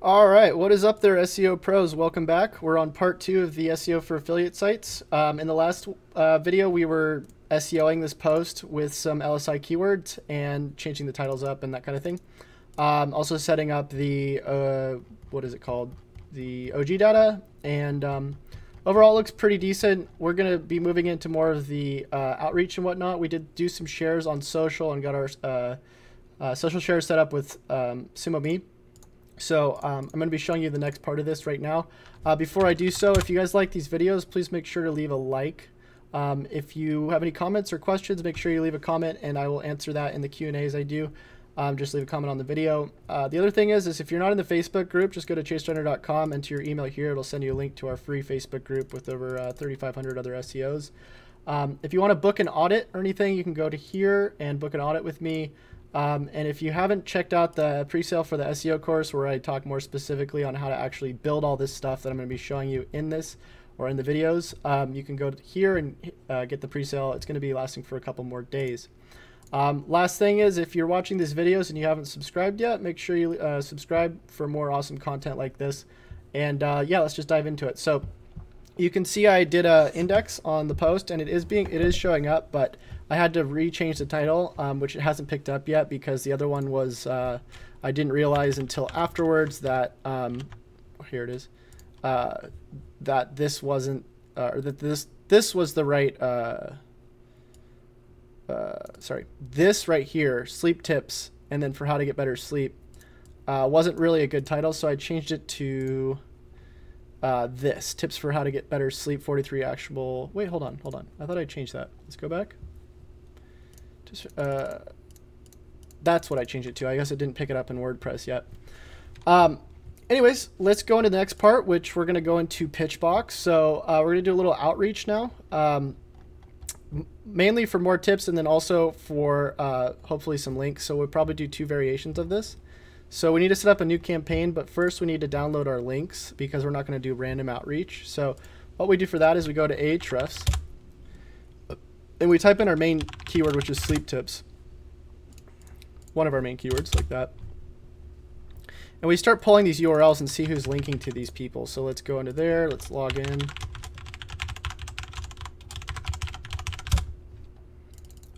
All right, what is up there, SEO pros? Welcome back. We're on part 2 of the SEO for affiliate sites. In the last video, we were SEOing this post with some LSI keywords and changing the titles up and that kind of thing. Also setting up the, what is it called? The OG data, and overall it looks pretty decent. We're going to be moving into more of the outreach and whatnot. We did do some shares on social and got our social shares set up with SumoMe. So I'm going to be showing you the next part of this right now. Before I do so, if you guys like these videos, please make sure to leave a like. If you have any comments or questions, make sure you leave a comment and I will answer that in the Q&A as I do. Just leave a comment on the video. The other thing is if you're not in the Facebook group, just go to chaserenner.com, enter your email here. It'll send you a link to our free Facebook group with over 3,500 other SEOs. If you want to book an audit or anything, you can go to here and book an audit with me. And if you haven't checked out the pre-sale for the SEO course where I talk more specifically on how to actually build all this stuff that I'm going to be showing you in this or in the videos, you can go here and get the pre-sale. It's going to be lasting for a couple more days. Last thing is, if you're watching these videos and you haven't subscribed yet, make sure you subscribe for more awesome content like this. And yeah, let's just dive into it. So you can see I did an index on the post and it is showing up, but I had to rechange the title, which it hasn't picked up yet because the other one was, I didn't realize until afterwards that, here it is, that this wasn't, or that this was the right, sorry, this right here, sleep tips, and then for how to get better sleep, wasn't really a good title. So I changed it to this, tips for how to get better sleep, 43 actionable. Wait, hold on. I thought I changed that. Let's go back. That's what I changed it to. I guess it didn't pick it up in WordPress yet. Anyways, let's go into the next part, which we're going to go into Pitchbox. So we're going to do a little outreach now, mainly for more tips and then also for hopefully some links. So we'll probably do 2 variations of this. So we need to set up a new campaign, but first we need to download our links because we're not going to do random outreach. So what we do for that is we go to Ahrefs and we type in our main keyword, which is sleep tips. One of our main keywords, like that. And we start pulling these URLs and see who's linking to these people. So let's go into there. Let's log in.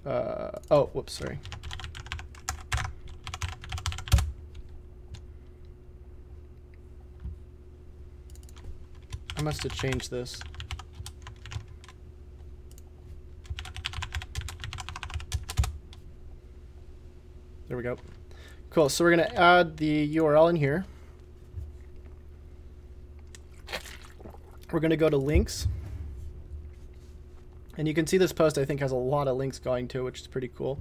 Oh, whoops, sorry. I must have changed this. There we go. Cool. So we're going to add the URL in here. We're going to go to links. And you can see this post, I think, has a lot of links going to it, which is pretty cool.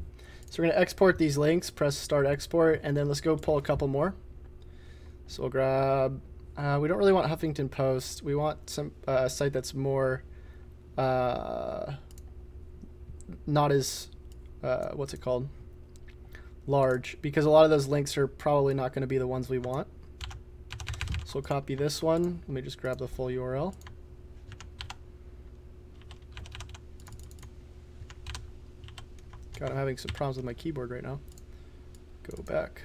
So we're going to export these links, press start export, and then let's go pull a couple more. So we'll grab, we don't really want Huffington Post. We want some site that's more, not as, what's it called? Large, because a lot of those links are probably not going to be the ones we want. So we'll copy this one. Let me just grab the full URL. God, I'm having some problems with my keyboard right now. Go back.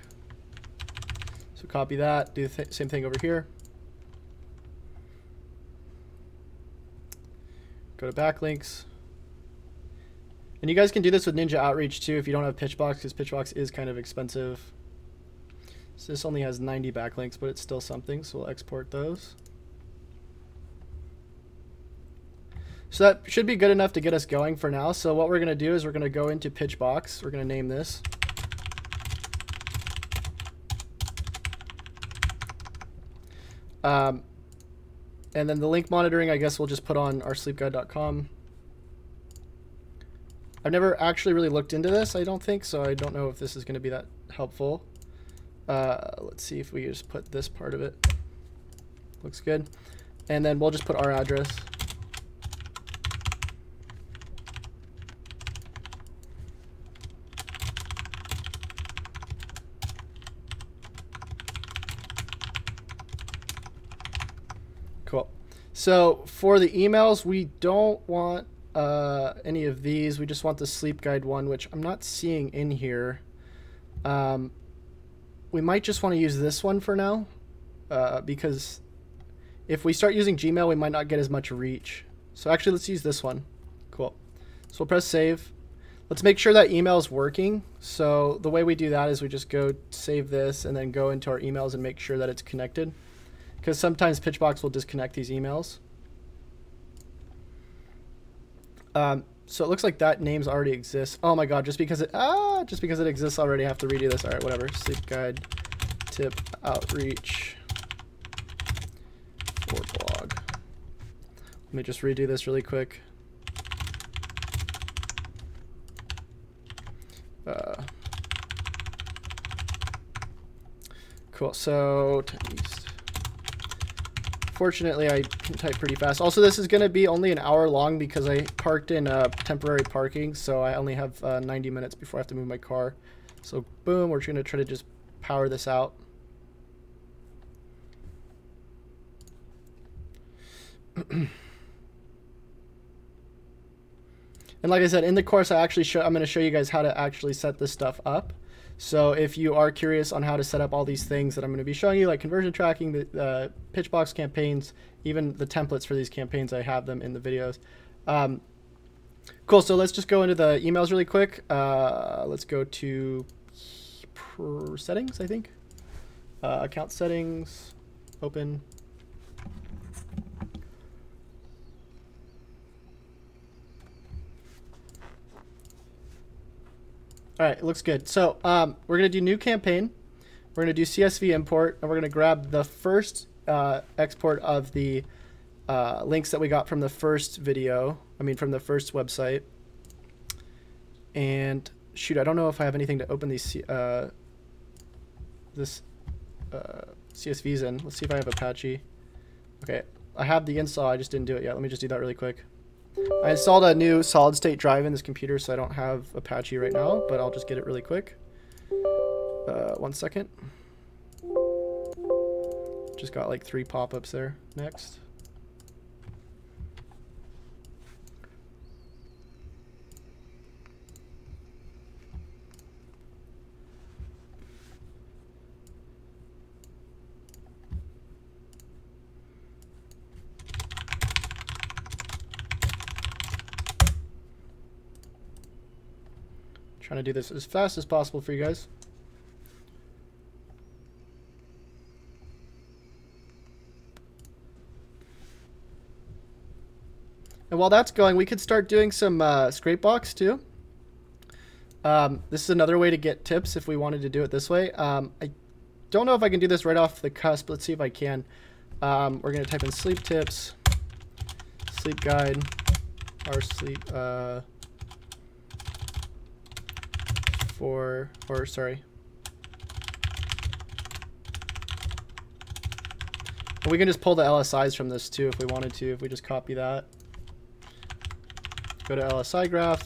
So copy that, do the same thing over here. Go to backlinks. And you guys can do this with Ninja Outreach too if you don't have Pitchbox, because Pitchbox is kind of expensive. So this only has 90 backlinks, but it's still something, so we'll export those. So that should be good enough to get us going for now. So what we're going to do is we're going to go into Pitchbox. We're going to name this. And then the link monitoring, I guess we'll just put on our sleepguide.com. I've never actually really looked into this, I don't think, so I don't know if this is going to be that helpful. Let's see if we just put this part of it. Looks good. And then we'll just put our address. Cool. So for the emails, we don't want any of these. We just want the sleep guide one, which I'm not seeing in here. We might just want to use this one for now. because if we start using Gmail, we might not get as much reach. So actually, let's use this one. Cool. So we'll press save. Let's make sure that email is working. So the way we do that is we just go save this and then go into our emails and make sure that it's connected. Because sometimes Pitchbox will disconnect these emails. So it looks like that names already exists. Oh my god, just because it exists already, I have to redo this. All right, whatever. Sleep guide, tip, outreach, or blog. Let me just redo this really quick. Cool. So fortunately, I can type pretty fast. Also, this is going to be only an hour long because I parked in temporary parking, so I only have 90 minutes before I have to move my car. So boom, we're going to try to just power this out. And like I said, in the course, I'm going to show you guys how to actually set this stuff up. So if you are curious on how to set up all these things that I'm going to be showing you, like conversion tracking, the Pitchbox campaigns, even the templates for these campaigns, I have them in the videos. Cool. So let's just go into the emails really quick. Let's go to settings, I think. Account settings, open. All right, it looks good. So we're going to do new campaign. We're going to do CSV import, and we're going to grab the first export of the links that we got from the first video. I mean, from the first website. And shoot, I don't know if I have anything to open these CSVs in. Let's see if I have Apache. Okay, I have the install. I just didn't do it yet. Let me just do that really quick. I installed a new solid state drive in this computer, so I don't have Apache right now, but I'll just get it really quick. 1 second. Just got like 3 pop-ups there. Next. Trying to do this as fast as possible for you guys. And while that's going, we could start doing some scrapebox too. This is another way to get tips if we wanted to do it this way. I don't know if I can do this right off the cusp. Let's see if I can. We're going to type in sleep tips, sleep guide, our sleep... sorry. And we can just pull the LSIs from this too if we wanted to, if we just copy that. Go to LSI graph.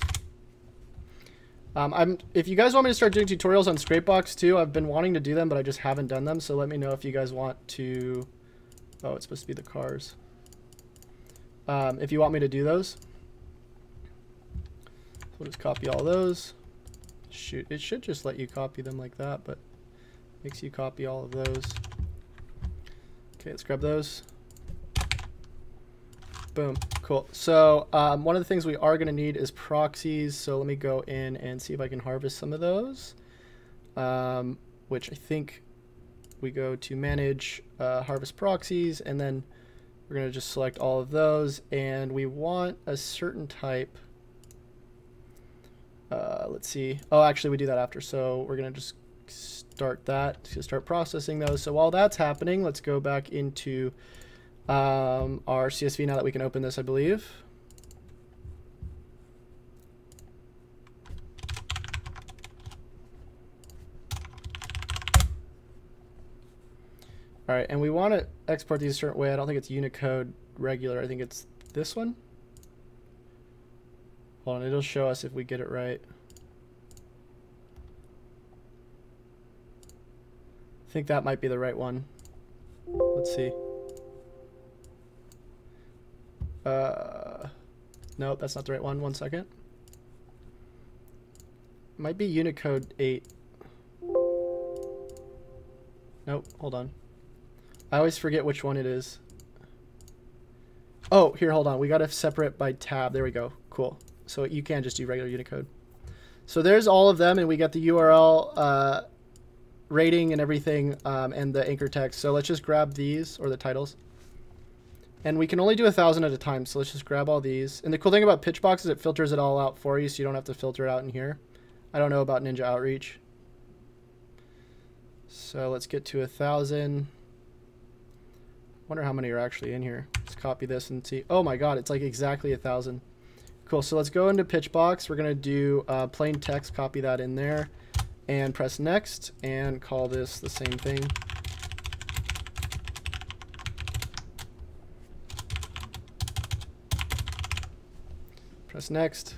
If you guys want me to start doing tutorials on Scrapebox too, I've been wanting to do them, but I just haven't done them. So let me know if you guys want to... Oh, it's supposed to be the cars. If you want me to do those. So we'll just copy all those. Shoot, it should just let you copy them like that, but makes you copy all of those. Okay, let's grab those. Boom, cool. So one of the things we are going to need is proxies. So let me go in and see if I can harvest some of those, which I think we go to manage, harvest proxies, and then we're going to just select all of those. And we want a certain type. Let's see. Oh, actually, we do that after. So we're going to just start that to start processing those. So while that's happening, let's go back into our CSV now that we can open this, I believe. All right, and we want to export these a certain way. I don't think it's Unicode regular. I think it's this one. Hold on, it'll show us if we get it right. I think that might be the right one. Let's see. Nope, that's not the right one. 1 second. Might be Unicode 8. Nope, hold on. I always forget which one it is. Oh, here, hold on. We got to separate by tab. There we go. Cool. So you can just do regular Unicode. So there's all of them, and we got the URL rating and everything, and the anchor text. So let's just grab these, or the titles. And we can only do 1,000 at a time, so let's just grab all these. And the cool thing about Pitchbox is it filters it all out for you, so you don't have to filter it out in here. I don't know about Ninja Outreach. So let's get to 1,000. Wonder how many are actually in here. Let's copy this and see. Oh my god, it's like exactly 1,000. Cool, so let's go into Pitchbox. We're gonna do plain text, copy that in there, and press next, and call this the same thing. Press next.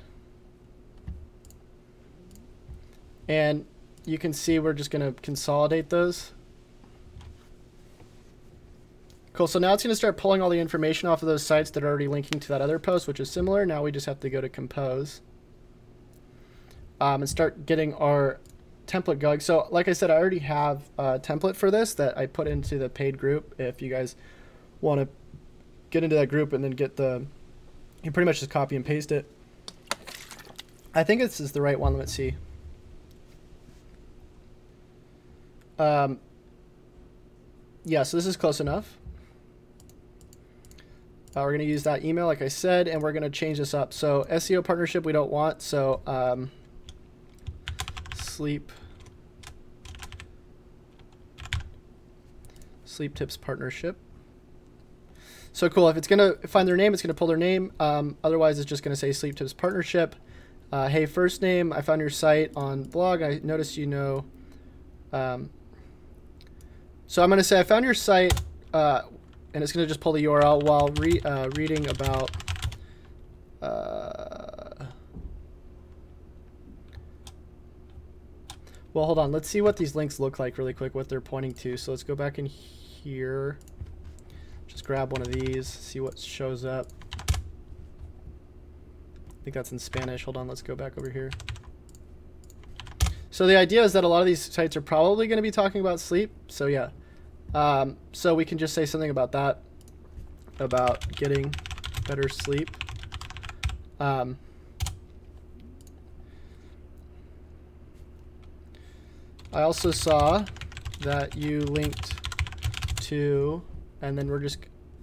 And you can see we're just gonna consolidate those. Cool, so now it's gonna start pulling all the information off of those sites that are already linking to that other post, which is similar. Now we just have to go to compose and start getting our template going. So like I said, I already have a template for this that I put into the paid group. If you guys want to get into that group and then get the, you pretty much just copy and paste it. I think this is the right one. Let's see. Yeah, so this is close enough. We're going to use that email, like I said, and we're going to change this up. So SEO partnership we don't want, so sleep tips partnership. So cool, if it's going to find their name, it's going to pull their name. Otherwise, it's just going to say sleep tips partnership. Hey, first name, I found your site on blog. I noticed you know. So I'm going to say I found your site, and it's going to just pull the URL while reading about well, hold on. Let's see what these links look like really quick, what they're pointing to. So let's go back in here. Just grab one of these, see what shows up. I think that's in Spanish. Hold on, let's go back over here. So the idea is that a lot of these sites are probably going to be talking about sleep. So yeah. So we can just say something about that, about getting better sleep. I also saw that you linked to, and then we're just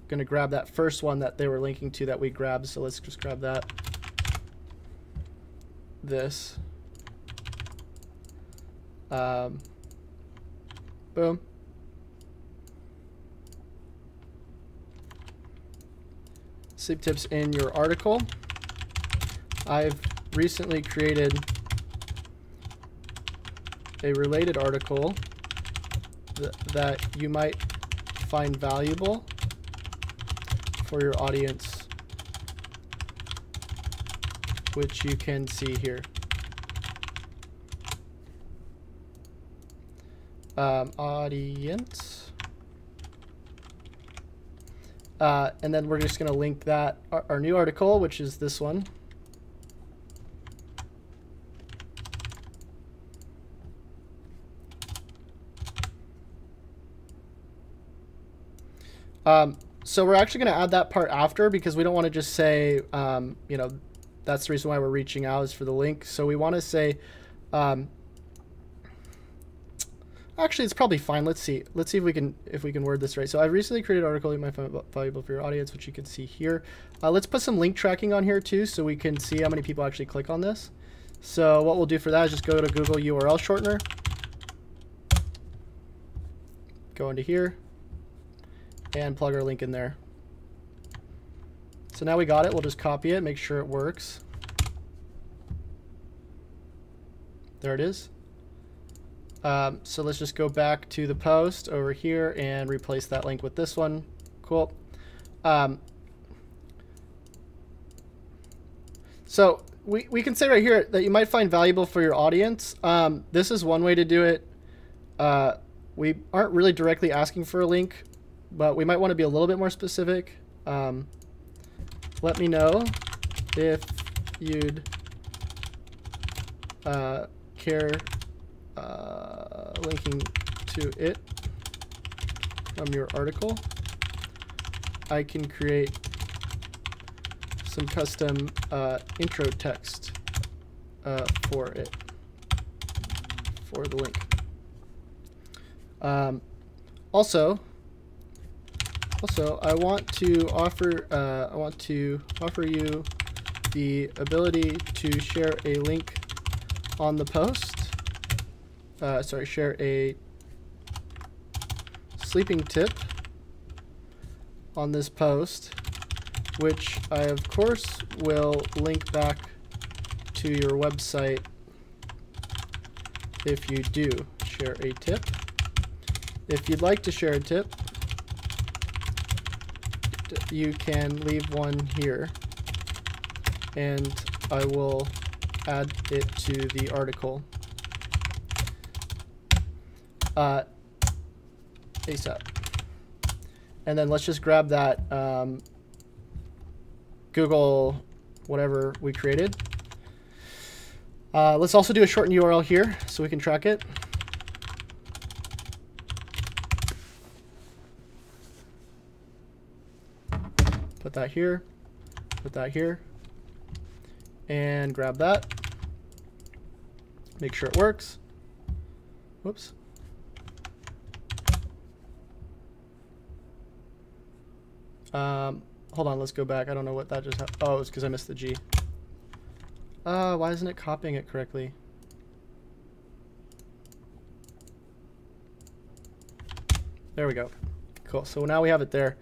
going to grab that first one that they were linking to that we grabbed. So let's just grab that. This. Boom. Sleep tips in your article. I've recently created a related article that you might find valuable for your audience, which you can see here. Audience. And then we're just going to link that, our new article, which is this one. So we're actually going to add that part after, because we don't want to just say, you know, that's the reason why we're reaching out is for the link. So we want to say, actually, it's probably fine. Let's see if we can word this right. So I recently created an article you might find valuable for your audience, which you can see here. Let's put some link tracking on here too, so we can see how many people actually click on this. So what we'll do for that is just go to Google URL shortener, go into here, and plug our link in there. So now we got it. We'll just copy it, make sure it works. There it is. So let's just go back to the post over here and replace that link with this one. Cool. So we can say right here that you might find valuable for your audience. This is one way to do it. We aren't really directly asking for a link, but we might want to be a little bit more specific. Let me know if you'd care linking to it from your article, I can create some custom intro text for it, for the link. Also, I want to offer you the ability to share a link on the post. Share a sleeping tip on this post, which I of course will link back to your website if you do share a tip. If you'd like to share a tip, you can leave one here, and I will add it to the article ASAP. And then let's just grab that Google whatever we created. Let's also do a shortened URL here so we can track it. Put that here, and grab that. Make sure it works. Whoops. Hold on, let's go back. I don't know what that just happened. Oh, it's because I missed the G. Why isn't it copying it correctly? There we go. Cool. So now we have it there.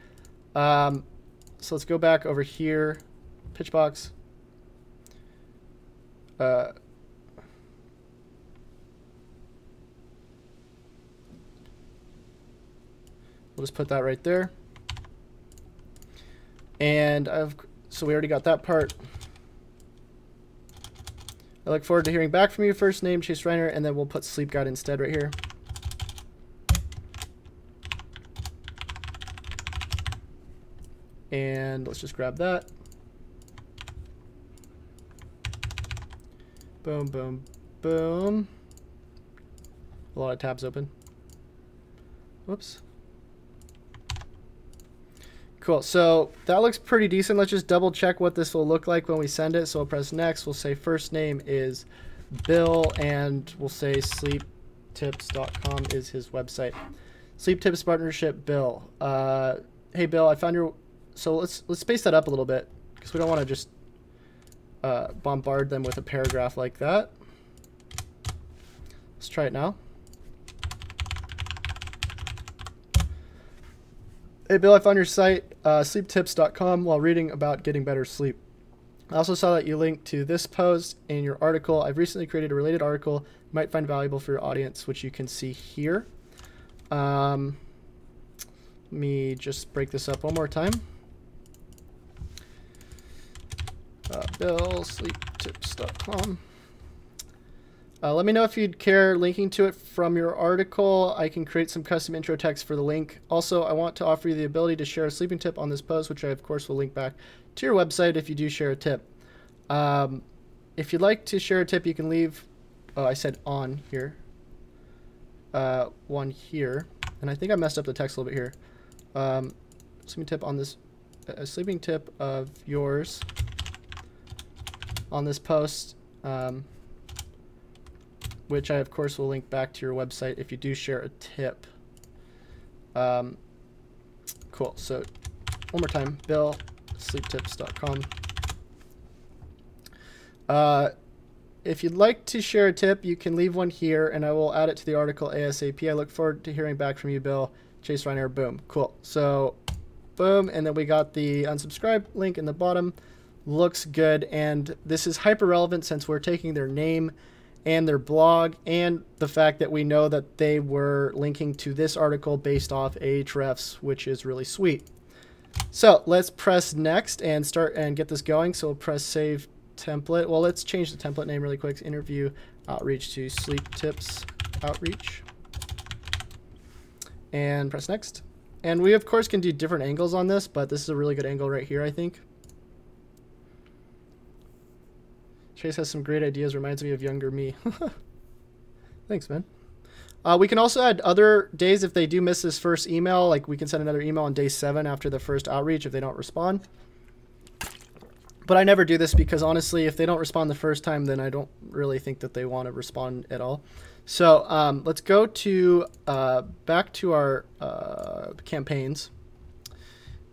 So let's go back over here. Pitchbox. We'll just put that right there. And so we already got that part. I look forward to hearing back from you. First name, Chase Reiner, and then we'll put sleep guide instead right here. And let's just grab that. Boom, boom, boom. A lot of tabs open. Whoops. Cool, so that looks pretty decent. Let's just double check what this will look like when we send it. So we'll press next. We'll say first name is Bill, and we'll say sleeptips.com is his website. Sleep Tips Partnership, Bill. Hey Bill, I found your... So let's space that up a little bit, because we don't want to just bombard them with a paragraph like that. Let's try it now. Hey Bill, I found your site, sleeptips.com, while reading about getting better sleep. I also saw that you linked to this post in your article. I've recently created a related article you might find valuable for your audience, which you can see here. Let me just break this up one more time. Bill, sleeptips.com. Let me know if you'd care linking to it from your article. I can create some custom intro text for the link. Also, I want to offer you the ability to share a sleeping tip on this post, which I, of course, will link back to your website if you do share a tip. If you'd like to share a tip, you can leave, oh, I said on here, one here. And I think I messed up the text a little bit here. Sleeping tip on this, a sleeping tip of yours on this post. Which I, of course, will link back to your website if you do share a tip. Cool. So one more time, Bill, sleeptips.com. If you'd like to share a tip, you can leave one here, and I will add it to the article ASAP. I look forward to hearing back from you, Bill. Chase Reiner, boom. Cool. So boom, and then we got the unsubscribe link in the bottom. Looks good, and this is hyper relevant since we're taking their name and their blog, and the fact that we know that they were linking to this article based off Ahrefs, which is really sweet. So let's press next and start and get this going. So we'll press save template. Well, let's change the template name really quick. Interview outreach to sleep tips outreach, and press next. And we of course can do different angles on this, but this is a really good angle right here, I think. Chase has some great ideas, reminds me of younger me. Thanks, man. We can also add other days if they do miss this first email. Like we can send another email on day 7 after the first outreach if they don't respond. But I never do this because honestly, if they don't respond the first time, then I don't really think that they want to respond at all. So let's go to back to our campaigns.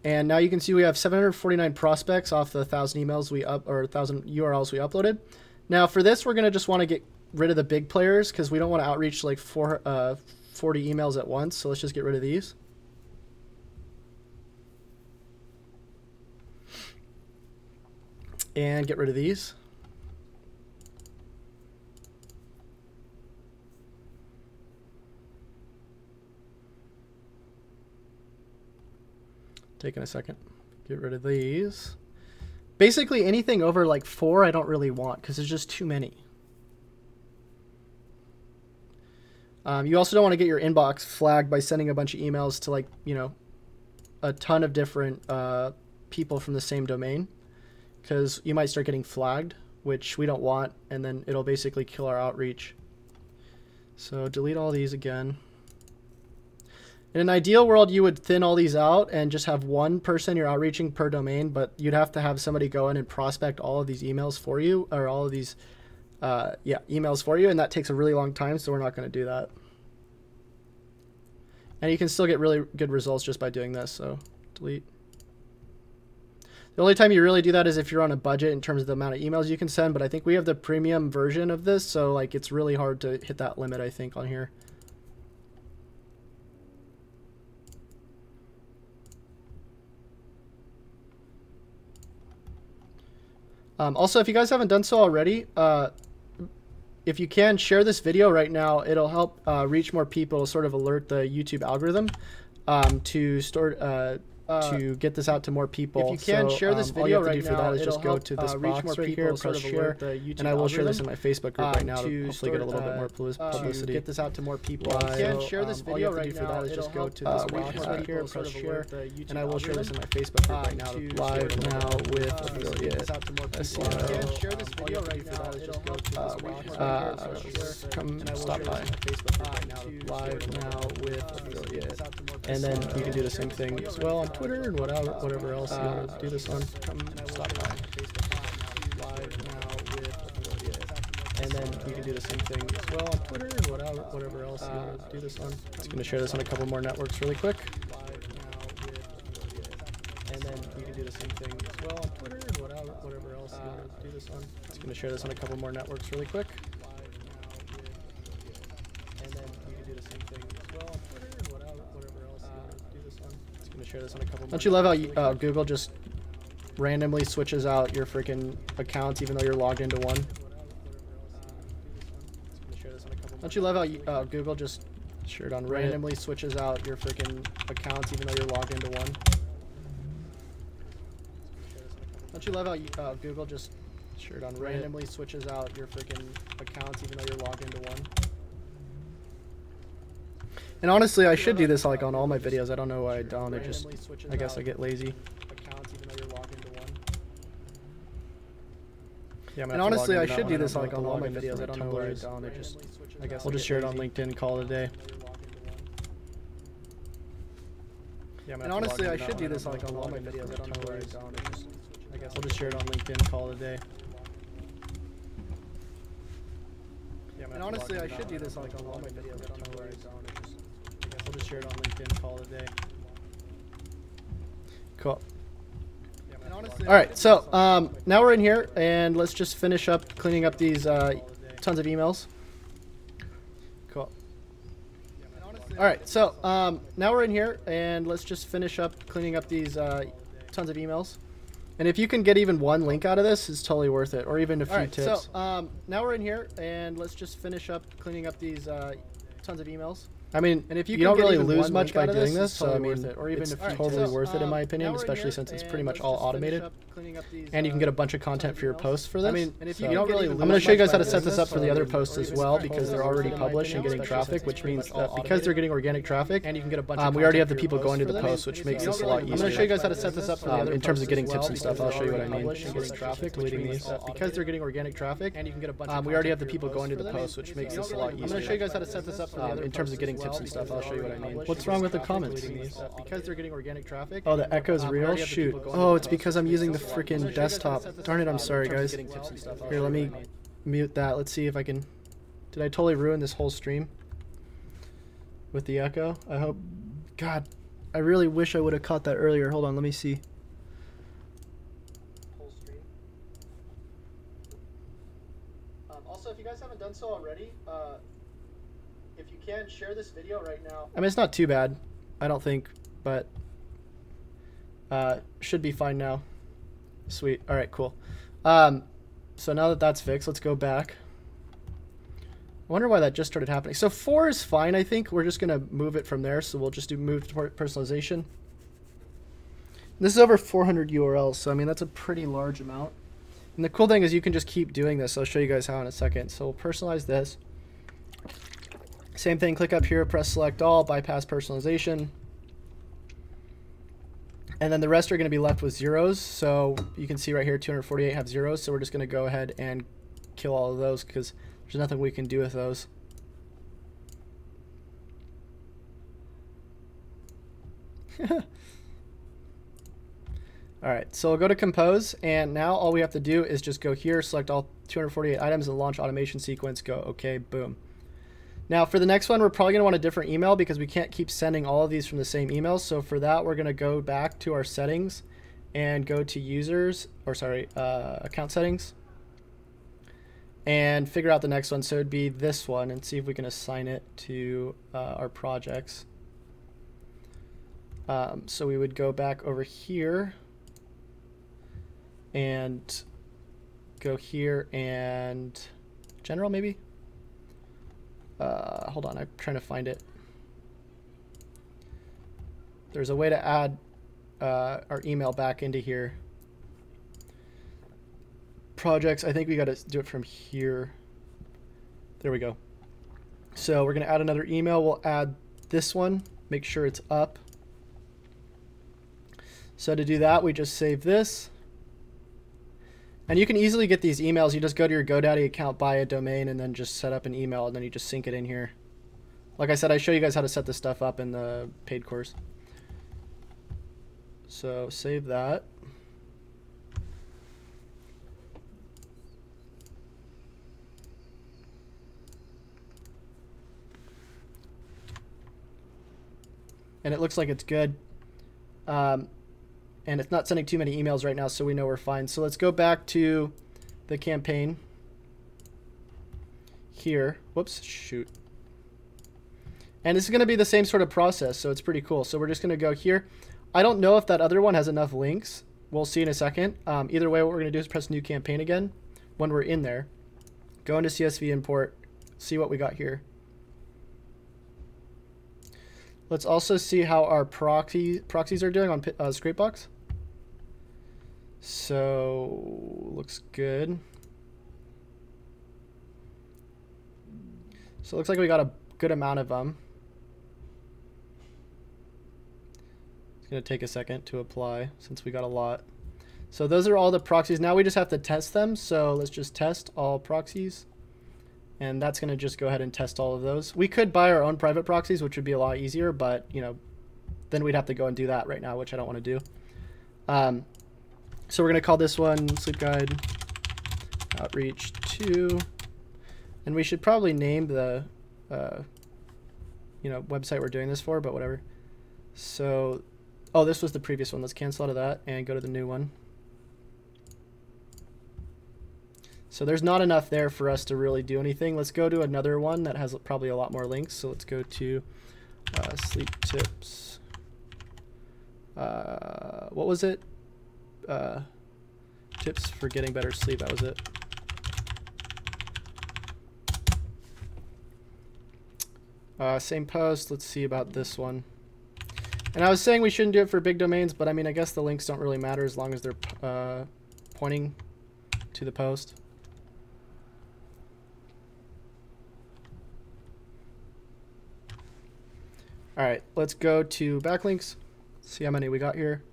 And now you can see we have 749 prospects off the 1,000 emails or 1,000 URLs we uploaded. Now for this, we're going to just want to get rid of the big players because we don't want to outreach like 40 emails at once. So let's just get rid of these. And get rid of these. Taking a second. Get rid of these. Basically anything over like 4 I don't really want because there's just too many. You also don't want to get your inbox flagged by sending a bunch of emails to like, you know, a ton of different people from the same domain, because you might start getting flagged, which we don't want, and then it'll basically kill our outreach. So delete all these again. In an ideal world, you would thin all these out and just have one person you're outreaching per domain, but you'd have to have somebody go in and prospect all of these emails for you, or all of these emails for you, and that takes a really long time, so we're not going to do that. And you can still get really good results just by doing this, so delete. The only time you really do that is if you're on a budget in terms of the amount of emails you can send, but I think we have the premium version of this, so like it's really hard to hit that limit, I think, on here. Also, if you guys haven't done so already, if you can share this video right now, it'll help reach more people, sort of alert the YouTube algorithm to get this out to more people. If you can share this video right now, all you have to do for that is just go to this box right here, press share, and I will share this in my Facebook group right now to hopefully get a little bit more publicity. Get this out to more people. If you can share this video right now, just go to this box right here, press share, and I will share this in my Facebook group right now. Live now with affiliate SEO. If you can share this video right now, just go to this box right here, press share, come stop by. Live now with affiliate, and then you can do the same thing as well on Twitter and whatever else you want to do this on. Come stop by. Live now with affiliate, and then you can do the same thing as well on Twitter and whatever else you want to do this on. Just going to share this on a couple more networks really quick. And then you can do the same thing as well on Twitter and whatever else you want to do this on. Just going to share this on a couple more networks really quick. And then you can do the same thing as well on Twitter and whatever else you want to do this on. Just going to share this on a couple more. Don't you love how Google just randomly switches out your freaking accounts even though you're logged into one? Don't you love how Google just randomly switches out your freaking accounts even though you're logged into one? Don't you love how Google just randomly switches out your freaking accounts even though you're logged into one? And honestly, I should do this like on all my videos. I don't know why I don't. I guess I get lazy. Yeah, and honestly, I should do this like on all my videos. I don't know why I don't. I guess we'll just share it on LinkedIn, call it a day. Yeah, and honestly, I should do this like on all my videos. I don't know why I don't. I guess we'll just share it on LinkedIn, call it a day. And honestly, I should do this like on all my videos. I don't know why I don't. I guess we'll just share it on LinkedIn, call it a day. Cool. All right, so now we're in here, and let's just finish up cleaning up these tons of emails. Cool. All right, so now we're in here, and let's just finish up cleaning up these tons of emails. And if you can get even one link out of this, it's totally worth it, or even a few tips. So now we're in here, and let's just finish up cleaning up these tons of emails. I mean, and if you don't really lose much by doing this, so I mean, or even it's totally worth it in my opinion, especially since it's pretty much all automated, and you can get a bunch of content for your posts for this. I mean, and if you don't really, I'm going to show you guys how to set this up for the other posts as well, because they're already published and getting traffic, which means that because they're getting organic traffic, and you can get a bunch of we already have the people going to the posts, which makes this a lot easier. I'm going to show you guys how to set this up for the other in terms of getting tips and stuff. I'll show you what I mean. Getting traffic, deleting these because they're getting organic traffic, and you can get a bunch. We already have the people going to the posts, which makes this a lot easier. I'm going to show you guys how to set this up for in terms of getting tips and stuff. I'll show you what I mean. What's wrong with the comments? Because they're getting organic traffic. Oh, the echo's real? Shoot. Oh, it's because I'm using the freaking desktop. Darn it, I'm sorry, guys. Here, let me mute that. Let's see if I can... Did I totally ruin this whole stream with the echo? I hope... God, I really wish I would have caught that earlier. Hold on, let me see. Also, if you guys haven't done so already, if you can, share this video right now. I mean, it's not too bad, I don't think, but should be fine now. Sweet. All right, cool. So now that that's fixed, let's go back. I wonder why that just started happening. So 4 is fine, I think. We're just going to move it from there, so we'll just do move to personalization. This is over 400 URLs, so I mean, that's a pretty large amount. And the cool thing is you can just keep doing this. I'll show you guys how in a second. So we'll personalize this. Same thing, click up here, press select all, bypass personalization. And then the rest are going to be left with zeros. So you can see right here, 248 have zeros. So we're just going to go ahead and kill all of those because there's nothing we can do with those. All right, so we'll go to compose, and now all we have to do is just go here, select all 248 items and launch automation sequence, go okay, boom. Now for the next one, we're probably gonna want a different email because we can't keep sending all of these from the same email. So for that, we're gonna go back to our settings and go to users, or sorry, account settings, and figure out the next one. So it'd be this one, and see if we can assign it to our projects. So we would go back over here and go here and general maybe. Hold on, I'm trying to find it. There's a way to add our email back into here. Projects, I think we got to do it from here. There we go. So we're going to add another email. We'll add this one, make sure it's up. So to do that, we just save this. And you can easily get these emails. You just go to your GoDaddy account, buy a domain, and then just set up an email, and then you just sync it in here. Like I said, I show you guys how to set this stuff up in the paid course. So save that. And it looks like it's good. And it's not sending too many emails right now, so we know we're fine. So let's go back to the campaign here. Whoops, shoot. And this is going to be the same sort of process, so it's pretty cool. So we're just going to go here. I don't know if that other one has enough links. We'll see in a second. Either way, what we're going to do is press new campaign again when we're in there. Go into CSV import, see what we got here. Let's also see how our proxies are doing on Scrapebox. So looks good. So it looks like we got a good amount of them. It's going to take a second to apply since we got a lot. So those are all the proxies. Now we just have to test them. So let's just test all proxies. And that's going to just go ahead and test all of those. We could buy our own private proxies, which would be a lot easier, but you know, then we'd have to go and do that right now, which I don't want to do. So we're going to call this one Sleep Guide Outreach 2. And we should probably name the you know, website we're doing this for, but whatever. So, oh, this was the previous one. Let's cancel out of that and go to the new one. So there's not enough there for us to really do anything. Let's go to another one that has probably a lot more links. So let's go to sleep tips. What was it? Tips for getting better sleep. That was it. Same post. Let's see about this one. And I was saying we shouldn't do it for big domains, but I mean, I guess the links don't really matter as long as they're pointing to the post. All right, let's go to backlinks. See how many we got here.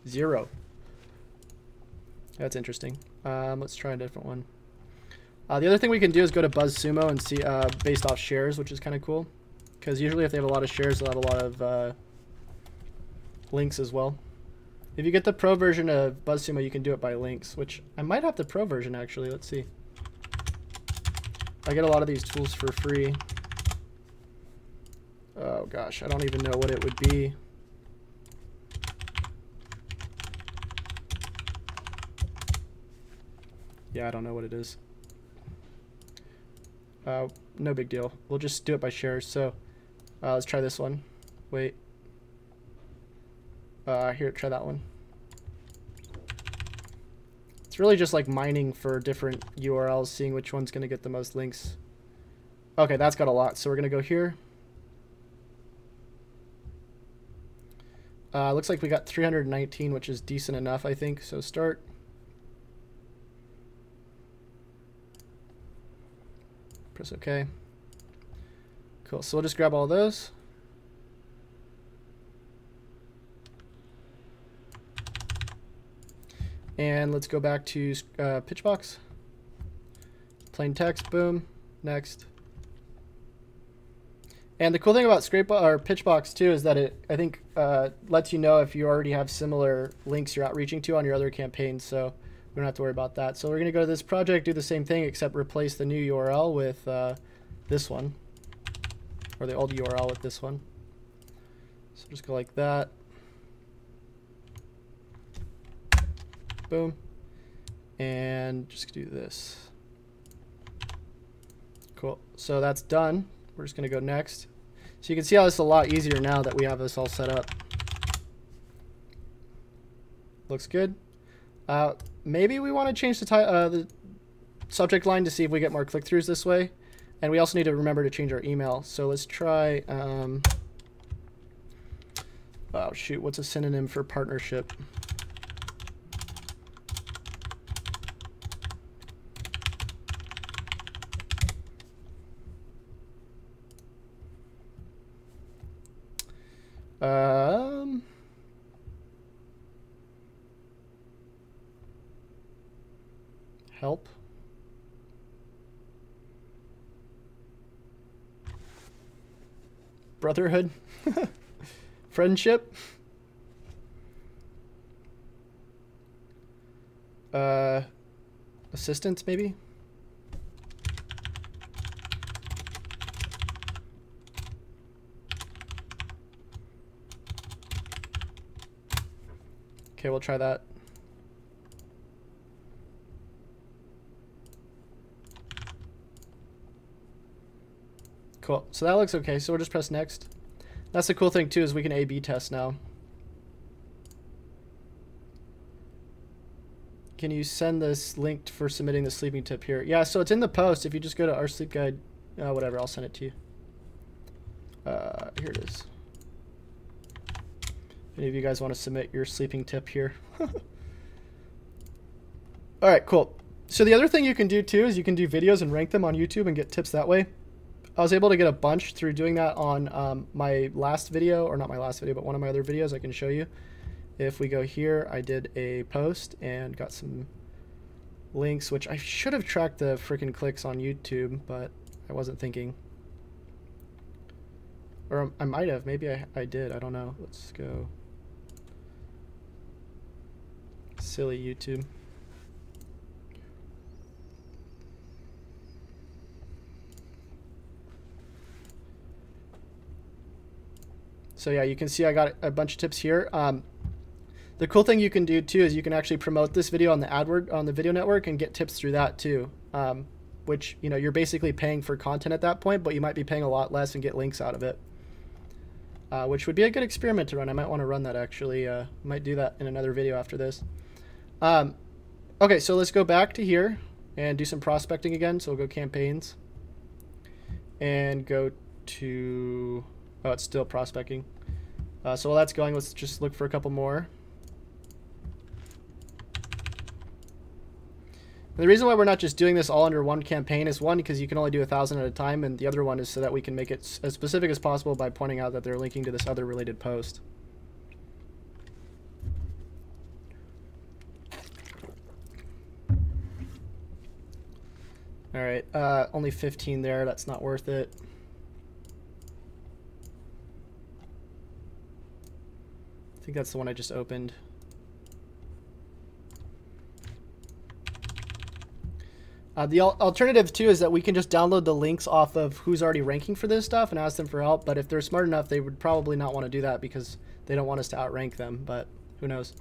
0. That's interesting. Let's try a different one. The other thing we can do is go to BuzzSumo and see based off shares, which is kind of cool. Because usually if they have a lot of shares, they'll have a lot of links as well. If you get the pro version of BuzzSumo, you can do it by links, which I might have the pro version actually. Let's see. I get a lot of these tools for free. Oh gosh, I don't even know what it would be. Yeah, I don't know what it is. No big deal. We'll just do it by shares. So let's try this one. Wait. Here, try that one. It's really just like mining for different URLs, seeing which one's going to get the most links. Okay, that's got a lot. So we're going to go here. Looks like we got 319, which is decent enough, I think. So start. Press OK. Cool. So we'll just grab all those. And let's go back to Pitchbox. Plain text, boom, next. And the cool thing about Pitchbox too is that it, I think, lets you know if you already have similar links you're outreaching to on your other campaigns. So we don't have to worry about that. So we're going to go to this project, do the same thing, except replace the new URL with this one, or the old URL with this one. So just go like that. Boom. And just do this. Cool. So that's done. We're just going to go next. So you can see how this is a lot easier now that we have this all set up. Looks good. Maybe we want to change the subject line to see if we get more click-throughs this way. And we also need to remember to change our email. So let's try, oh shoot, what's a synonym for partnership? Help. Brotherhood. Friendship. Assistance, maybe. Okay, we'll try that. Cool. So that looks okay. So we'll just press next. That's the cool thing too, is we can A/B test now. Can you send this link for submitting the sleeping tip here? Yeah, so it's in the post. If you just go to our sleep guide, whatever, I'll send it to you. Here it is. If any of you guys want to submit your sleeping tip here. All right, cool. So the other thing you can do too is you can do videos and rank them on YouTube and get tips that way. I was able to get a bunch through doing that on my last video, or not my last video, but one of my other videos I can show you. If we go here, I did a post and got some links, which I should have tracked the freaking clicks on YouTube, but I wasn't thinking. Or I might have, maybe I did, I don't know. Let's go. Silly YouTube. So yeah, you can see I got a bunch of tips here. The cool thing you can do too is you can actually promote this video on the AdWord on the video network and get tips through that too. Which, you know, you're basically paying for content at that point, but you might be paying a lot less and get links out of it. Which would be a good experiment to run. I might want to run that actually. Might do that in another video after this. Okay, so let's go back to here and do some prospecting again. So we'll go campaigns and go to, oh, it's still prospecting. So while that's going, let's just look for a couple more. And the reason why we're not just doing this all under one campaign is, one, because you can only do 1,000 at a time, and the other one is so that we can make it as specific as possible by pointing out that they're linking to this other related post. All right, only 15 there. That's not worth it. I think that's the one I just opened. The alternative, too, is that we can just download the links off of who's already ranking for this stuff and ask them for help. But if they're smart enough, they would probably not want to do that because they don't want us to outrank them. But who knows?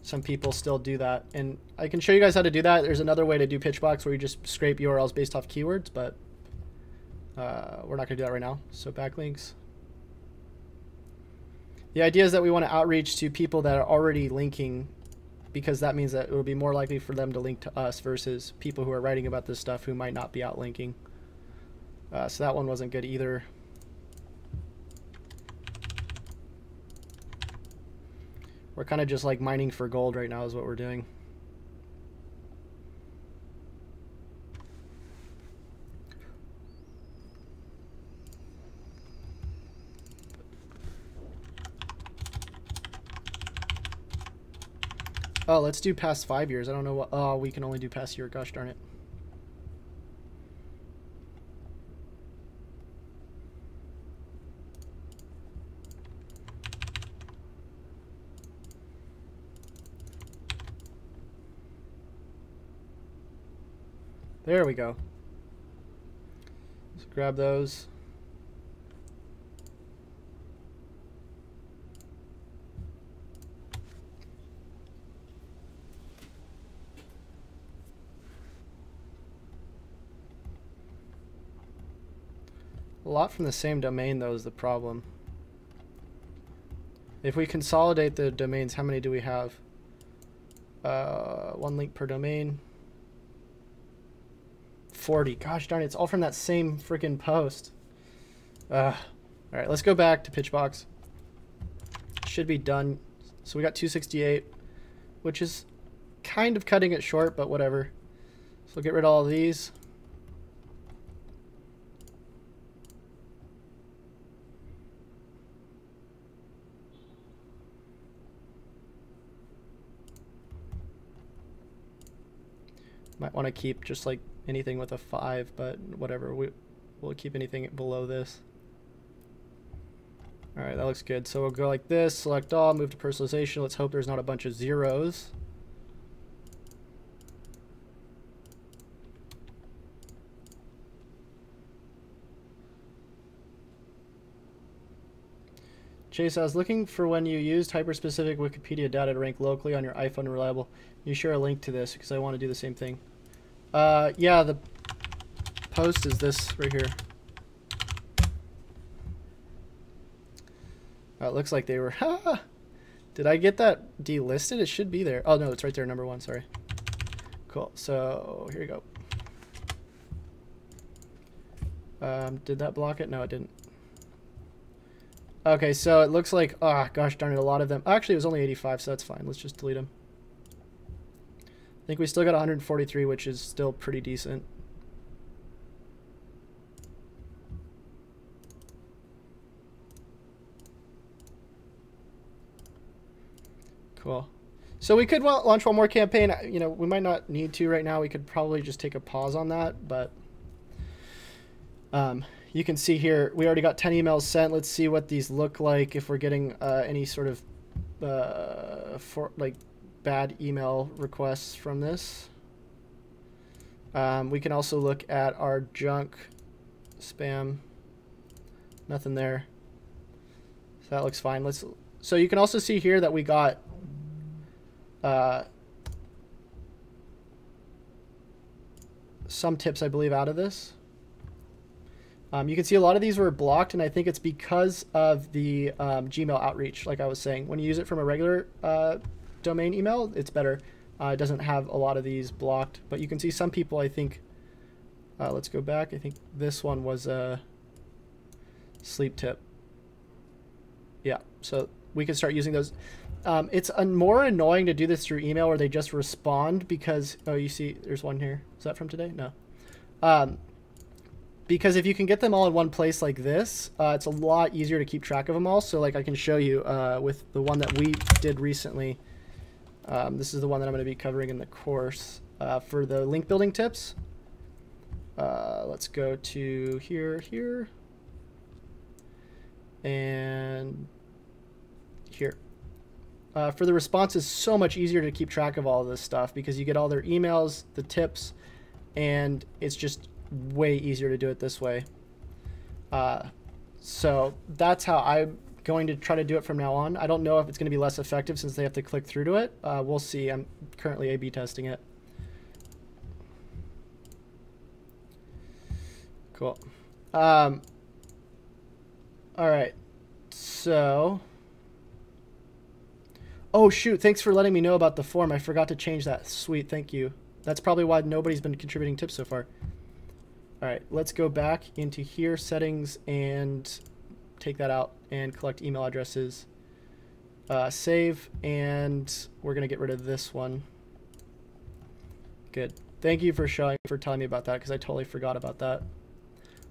Some people still do that. And I can show you guys how to do that. There's another way to do Pitchbox where you just scrape URLs based off keywords. But we're not going to do that right now. So backlinks. The idea is that we want to outreach to people that are already linking, because that means that it will be more likely for them to link to us versus people who are writing about this stuff who might not be outlinking. So that one wasn't good either. We're kind of just like mining for gold right now is what we're doing. Oh, let's do past 5 years. I don't know what. Oh, we can only do past year. Gosh darn it. There we go. Let's grab those. A lot from the same domain, though, is the problem. If we consolidate the domains, how many do we have? One link per domain. 40. Gosh darn it, it's all from that same freaking post. All right, let's go back to Pitchbox. Should be done. So we got 268, which is kind of cutting it short, but whatever. So we'll get rid of all of these. Might want to keep just like anything with a 5, but whatever. We'll keep anything below this. All right, that looks good. So we'll go like this, select all, move to personalization. Let's hope there's not a bunch of zeros. Chase, I was looking for when you used hyper-specific Wikipedia data to rank locally on your iPhone Reliable. You share a link to this because I want to do the same thing. Yeah, the post is this right here. Oh, it looks like they were. Did I get that delisted? It should be there. Oh no, it's right there, number 1. Sorry. Cool. So here you go. Did that block it? No, it didn't. Okay, so it looks like, oh gosh darn it, a lot of them. Actually, it was only 85, so that's fine. Let's just delete them. I think we still got 143, which is still pretty decent. Cool. So we could launch one more campaign. You know, we might not need to right now. We could probably just take a pause on that, but you can see here, we already got 10 emails sent. Let's see what these look like if we're getting any sort of bad email requests from this. We can also look at our junk spam. Nothing there. So that looks fine. So you can also see here that we got some tips, I believe, out of this. You can see a lot of these were blocked, and I think it's because of the Gmail outreach, like I was saying. When you use it from a regular domain email, it's better. It doesn't have a lot of these blocked, but you can see some people, I think, let's go back. I think this one was a sleep tip. Yeah, so we can start using those. It's more annoying to do this through email where they just respond because, oh, you see, there's one here. Is that from today? No. Because if you can get them all in one place like this, it's a lot easier to keep track of them all. So like I can show you with the one that we did recently. This is the one that I'm going to be covering in the course for the link building tips. Let's go to here, and here. For the responses, so much easier to keep track of all of this stuff because you get all their emails, the tips, and it's just way easier to do it this way. So that's how I'm going to try to do it from now on. I don't know if it's going to be less effective since they have to click through to it. We'll see. I'm currently A/B testing it. Cool. All right. So, oh shoot, thanks for letting me know about the form. I forgot to change that. Sweet, thank you. That's probably why nobody's been contributing tips so far. All right, let's go back into here, settings, and take that out and collect email addresses. Save, and we're gonna get rid of this one. Good. Thank you for telling me about that because I totally forgot about that.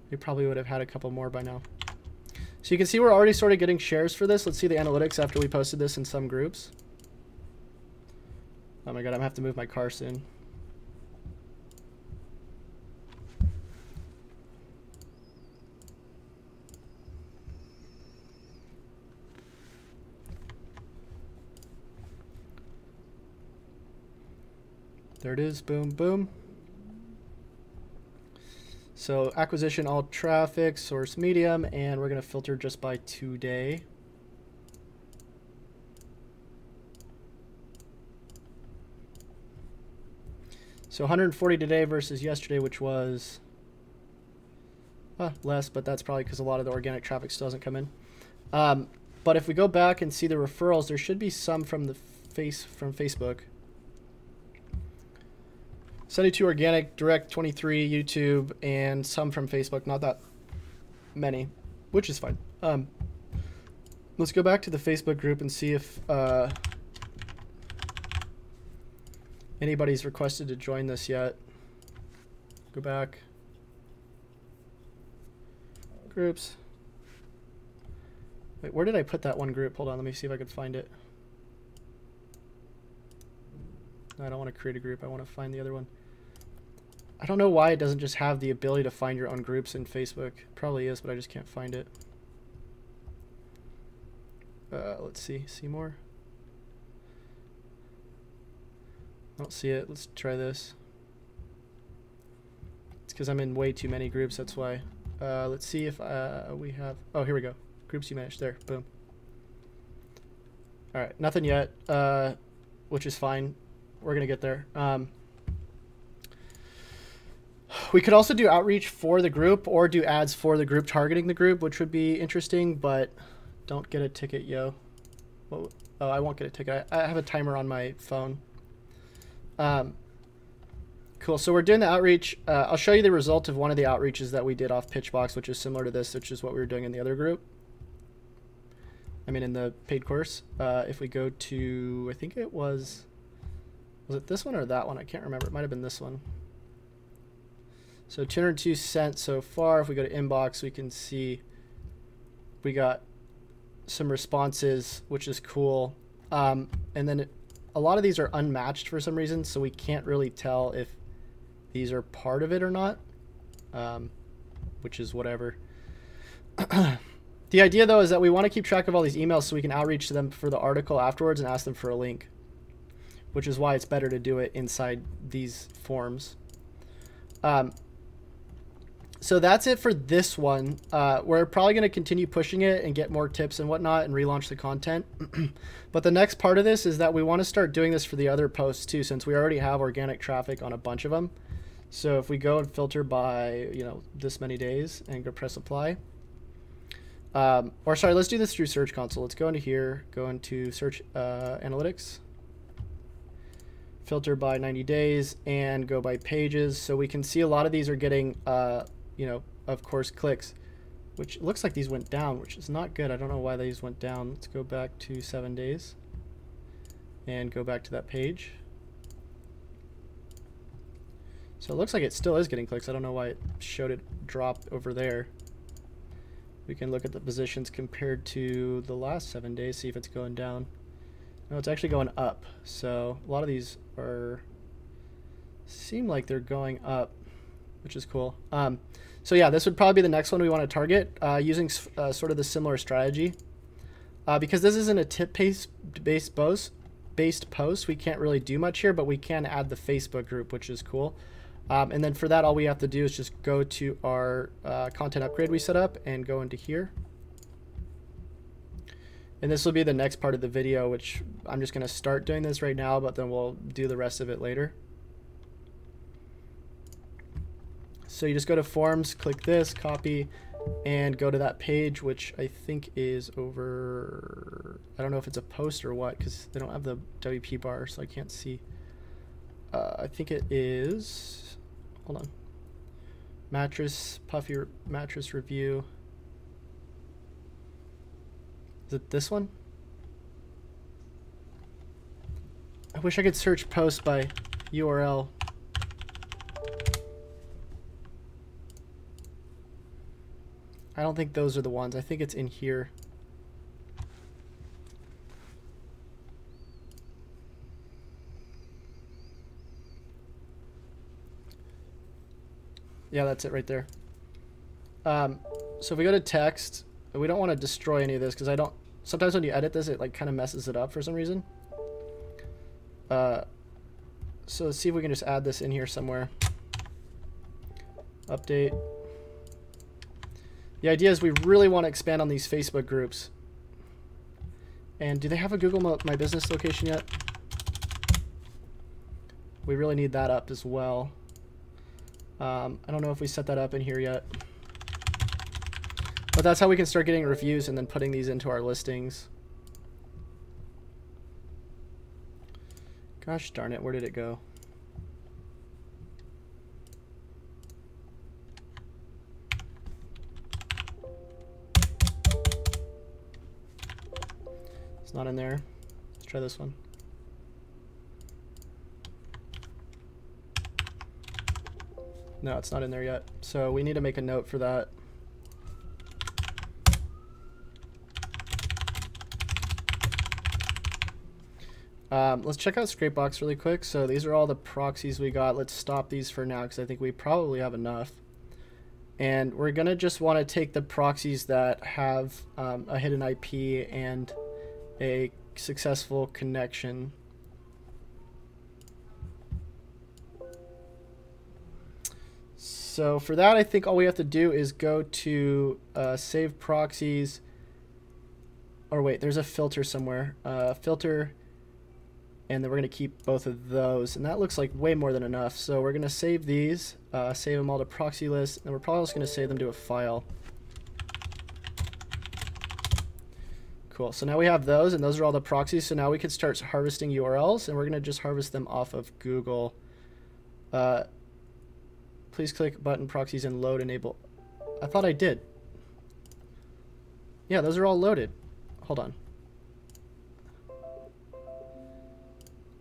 We probably would have had a couple more by now. So you can see we're already sort of getting shares for this. Let's see the analytics after we posted this in some groups. Oh my god, I'm gonna have to move my car soon. There it is, boom, boom. So acquisition, all traffic, source medium, and we're gonna filter just by today. So 140 today versus yesterday, which was less, but that's probably because a lot of the organic traffic still doesn't come in. But if we go back and see the referrals, there should be some from the Facebook. 72 organic, direct 23, YouTube, and some from Facebook. Not that many, which is fine. Let's go back to the Facebook group and see if anybody's requested to join this yet. Go back. Groups. Wait, where did I put that one group? Hold on, let me see if I could find it. No, I don't want to create a group. I want to find the other one. I don't know why it doesn't just have the ability to find your own groups in Facebook. It probably is, but I just can't find it. Let's see. See more? I don't see it. Let's try this. It's because I'm in way too many groups. That's why. Let's see if we have... Oh, here we go. Groups you managed. There. Boom. All right. Nothing yet, which is fine. We're going to get there. We could also do outreach for the group or do ads for the group targeting the group, which would be interesting, but don't get a ticket, yo. Oh, I won't get a ticket. I have a timer on my phone. Cool. So we're doing the outreach. I'll show you the result of one of the outreaches that we did off Pitchbox, which is similar to this, which is what we were doing in the other group. I mean, in the paid course. If we go to, I think it was it this one or that one? I can't remember. It might have been this one. So 202 cents so far. If we go to inbox, we can see we got some responses, which is cool. And then a lot of these are unmatched for some reason, so we can't really tell if these are part of it or not, which is whatever. The idea, though, is that we want to keep track of all these emails so we can outreach to them for the article afterwards and ask them for a link, which is why it's better to do it inside these forms. So that's it for this one. We're probably going to continue pushing it and get more tips and whatnot and relaunch the content. But the next part of this is that we want to start doing this for the other posts too, since we already have organic traffic on a bunch of them. So if we go and filter by, you know, this many days and go press apply. Or sorry, let's do this through Search Console. Let's go into here, go into Search Analytics. filter by 90 days, and go by pages. So we can see a lot of these are getting, you know, of course, clicks, which looks like these went down, which is not good. I don't know why these went down. Let's go back to 7 days and go back to that page. So it looks like it still is getting clicks. I don't know why it showed it drop over there. We can look at the positions compared to the last 7 days, see if it's going down. No, it's actually going up. So a lot of these seem like they're going up, which is cool. So yeah, this would probably be the next one we want to target, using sort of the similar strategy. Because this isn't a tip-based post, we can't really do much here, but we can add the Facebook group, which is cool. And then for that, all we have to do is just go to our content upgrade we set up and go into here. And this will be the next part of the video, which I'm just going to start doing this right now, but then we'll do the rest of it later. So you just go to forms, click this, copy, and go to that page, which I think is over, I don't know if it's a post or what, because they don't have the WP bar, so I can't see. I think it is, hold on, puffy mattress review. Is it this one? I wish I could search post by URL. I don't think those are the ones. I think it's in here. Yeah, that's it right there. So if we go to text, we don't want to destroy any of this because I don't. Sometimes when you edit this, it like kind of messes it up for some reason. So let's see if we can just add this in here somewhere. Update. The idea is we really want to expand on these Facebook groups. And do they have a Google My Business location yet? We really need that up as well. I don't know if we set that up in here yet. But that's how we can start getting reviews and then putting these into our listings. Gosh darn it, where did it go? It's not in there. Let's try this one. No, it's not in there yet. So we need to make a note for that. Let's check out Scrapebox really quick. So these are all the proxies we got. Let's stop these for now because I think we probably have enough. And we're going to just want to take the proxies that have a hidden IP and a successful connection. So for that, I think all we have to do is go to save proxies. Or wait, there's a filter somewhere. Filter. And then we're going to keep both of those. And that looks like way more than enough. So we're going to save these, save them all to proxy list, and we're probably also going to save them to a file. Cool. So now we have those, and those are all the proxies. So now we can start harvesting URLs, and we're going to just harvest them off of Google. Please click button proxies and load enable. I thought I did. Yeah, those are all loaded. Hold on.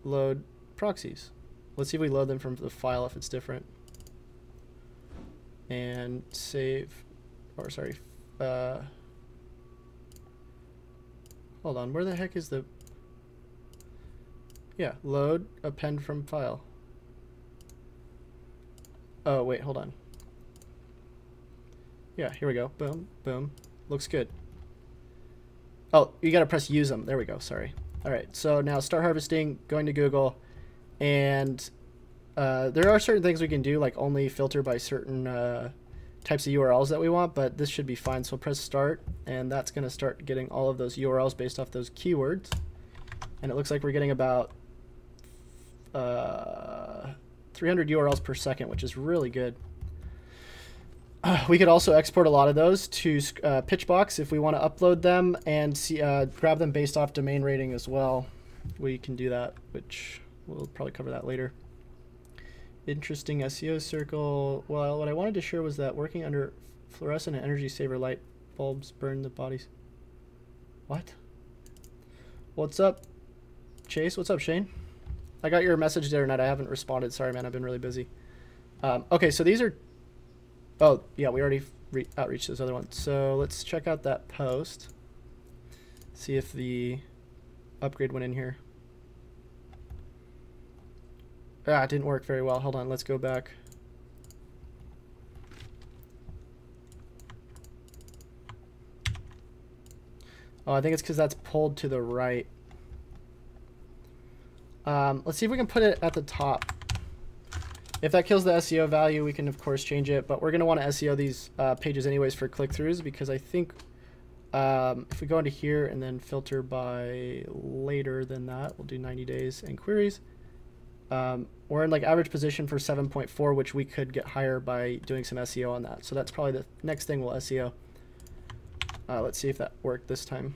Load proxies. Let's see if we load them from the file if it's different. And save, or sorry, hold on, where the heck is the, yeah, load, append from file. Oh, wait, hold on. Yeah, here we go, boom, boom, looks good. Oh, you gotta press use them, there we go, sorry. All right, so now start harvesting, going to Google, and there are certain things we can do, like only filter by certain types of URLs that we want, but this should be fine. So press start, and that's going to start getting all of those URLs based off those keywords. And it looks like we're getting about 300 URLs per second, which is really good. We could also export a lot of those to Pitchbox if we want to upload them and see, grab them based off domain rating as well. We can do that, which We'll probably cover that later. Interesting SEO circle. Well, what I wanted to share was that working under fluorescent and energy saver light bulbs burn the bodies. What? What's up, Chase? What's up, Shane? I got your message there, Ned. I haven't responded. Sorry, man. I've been really busy. Okay, so these are... Oh, yeah, we already outreached those other ones. So let's check out that post. See if the upgrade went in here. Ah, it didn't work very well. Hold on, let's go back. Oh, I think it's because that's pulled to the right. Let's see if we can put it at the top. If that kills the SEO value, we can of course change it, but we're going to want to SEO these pages anyways for click-throughs, because I think if we go into here and then filter by later than that, we'll do 90 days and queries. We're in like average position for 7.4, which we could get higher by doing some SEO on that. So that's probably the next thing we'll SEO. Let's see if that worked this time.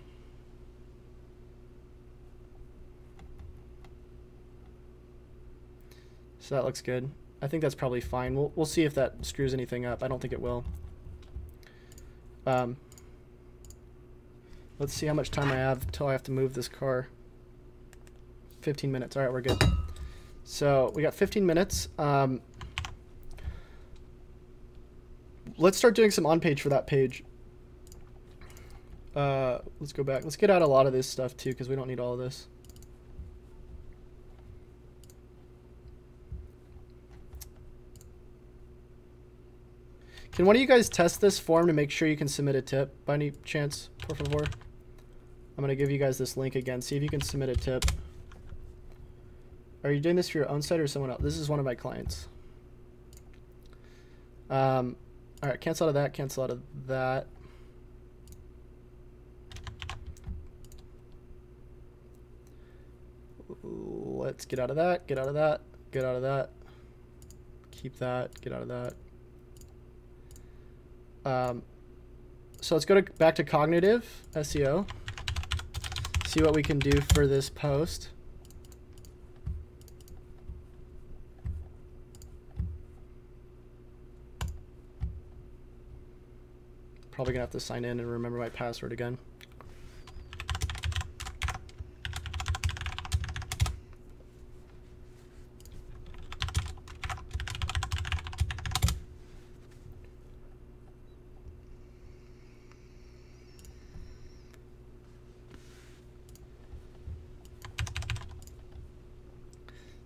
So that looks good. I think that's probably fine. We'll see if that screws anything up. I don't think it will. Let's see how much time I have till I have to move this car. 15 minutes. All right, we're good. So we got 15 minutes. Let's start doing some on-page for that page. Let's go back. Let's get out a lot of this stuff too, because we don't need all of this. Can one of you guys test this form to make sure you can submit a tip by any chance, por favor? I'm going to give you guys this link again. See if you can submit a tip. Are you doing this for your own site or someone else? This is one of my clients. All right, cancel out of that, cancel out of that. Let's get out of that, get out of that, get out of that. Keep that, get out of that. So let's go back to cognitive SEO. See what we can do for this post. Probably gonna have to sign in and remember my password again.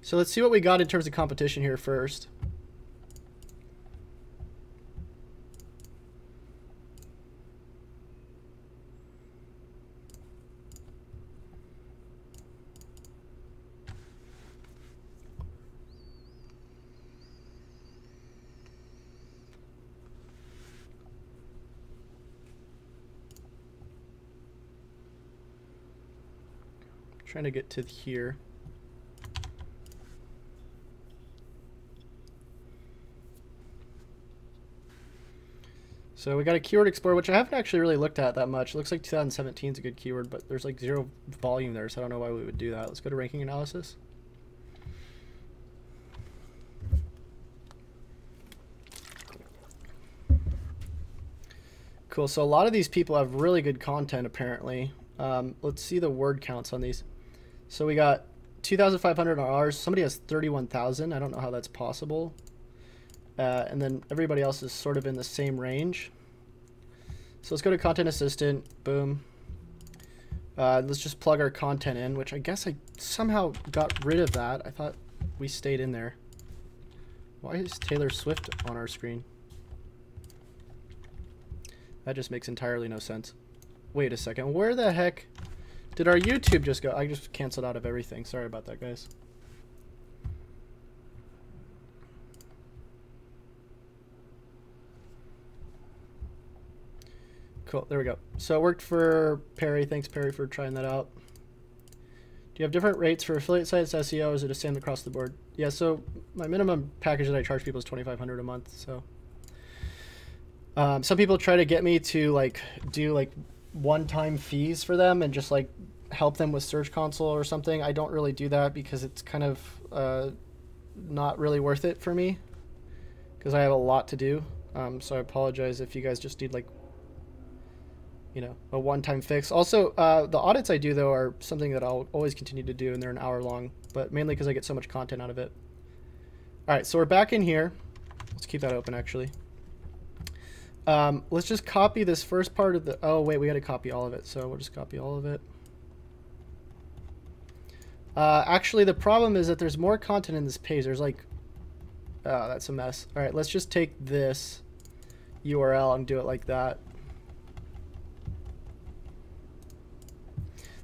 So let's see what we got in terms of competition here first. Trying to get to here. So we got a keyword explorer, which I haven't actually really looked at that much. It looks like 2017 is a good keyword, but there's like 0 volume there, so I don't know why we would do that. Let's go to ranking analysis. Cool, so a lot of these people have really good content apparently. Let's see the word counts on these. So we got 2,500 on ours. Somebody has 31,000. I don't know how that's possible. And then everybody else is sort of in the same range. So let's go to Content Assistant. Boom. Let's just plug our content in, which I guess I somehow got rid of that. I thought we stayed in there. Why is Taylor Swift on our screen? That just makes entirely no sense. Wait a second. Where the heck did our YouTube just go? I just canceled out of everything. Sorry about that, guys. Cool, there we go. So it worked for Perry. Thanks, Perry, for trying that out. Do you have different rates for affiliate sites, SEO, or is it the same across the board? Yeah, so my minimum package that I charge people is $2,500 a month. So some people try to get me to like do like one-time fees for them and just like help them with Search Console or something. I don't really do that because it's kind of not really worth it for me because I have a lot to do. So I apologize if you guys just need like, you know, a one-time fix. Also, the audits I do though are something that I'll always continue to do, and they're an hour long, but mainly because I get so much content out of it. All right, so we're back in here. Let's keep that open actually. Let's just copy this first part of the, oh wait, we got to copy all of it. So we'll just copy all of it. Actually, the problem is that there's more content in this page. There's like, oh, that's a mess. All right, let's just take this URL and do it like that.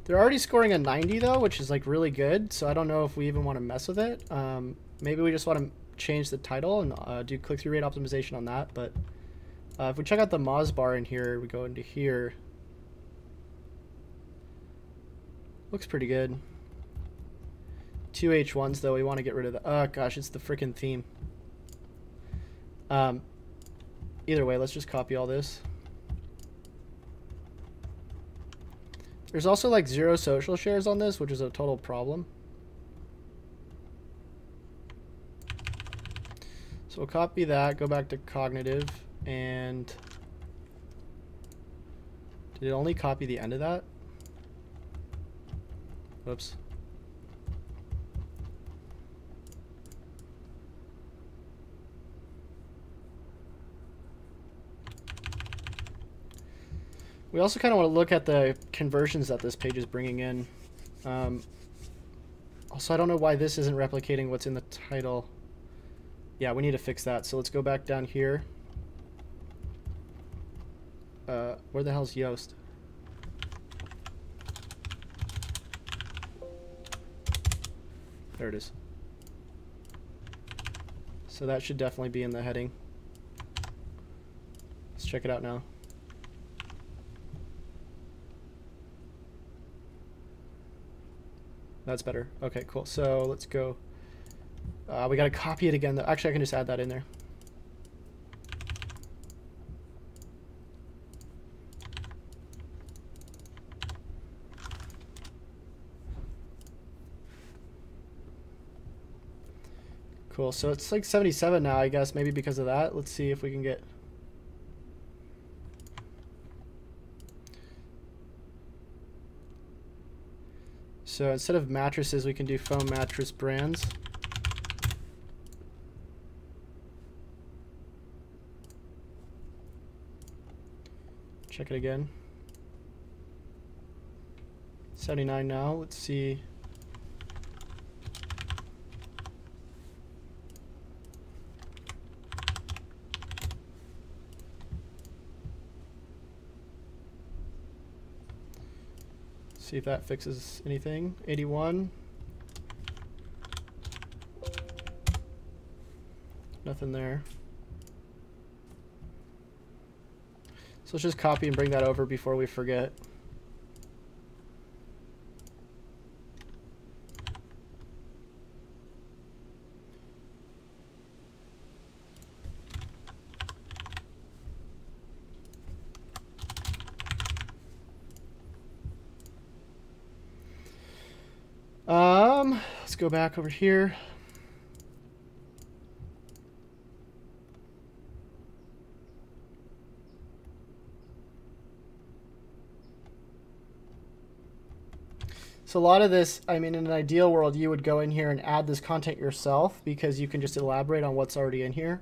They're already scoring a 90 though, which is like really good. So I don't know if we even want to mess with it. Maybe we just want to change the title and do click-through rate optimization on that. But if we check out the Moz bar in here, we go into here. Looks pretty good. 2 H1s though, we want to get rid of the, oh gosh, it's the freaking theme. Either way, let's just copy all this. There's also like 0 social shares on this, which is a total problem. So we'll copy that, go back to cognitive, and did it only copy the end of that? Whoops. We also kind of want to look at the conversions that this page is bringing in. Also, I don't know why this isn't replicating what's in the title. Yeah, we need to fix that. So let's go back down here. Where the hell's Yoast? There it is. So that should definitely be in the heading. Let's check it out now. That's better. Okay, cool. So let's go. We got to copy it again, though. Actually, I can just add that in there. Cool. So it's like 77 now, I guess, maybe because of that. Let's see if we can get... So instead of mattresses, we can do foam mattress brands. Check it again. 79 now. Let's see. See if that fixes anything. 81. Nothing there. So let's just copy and bring that over before we forget. Let's go back over here. So a lot of this, I mean, in an ideal world, you would go in here and add this content yourself because you can just elaborate on what's already in here.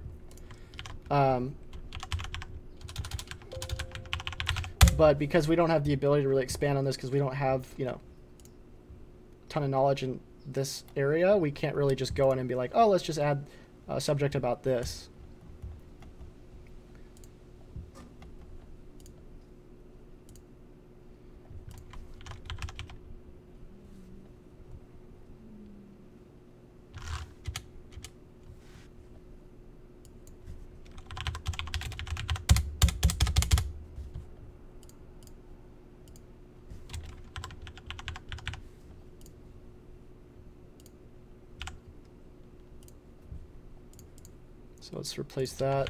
But because we don't have the ability to really expand on this because we don't have, you know, a ton of knowledge in this area, we can't really just go in and be like, oh, let's just add a subject about this. So let's replace that.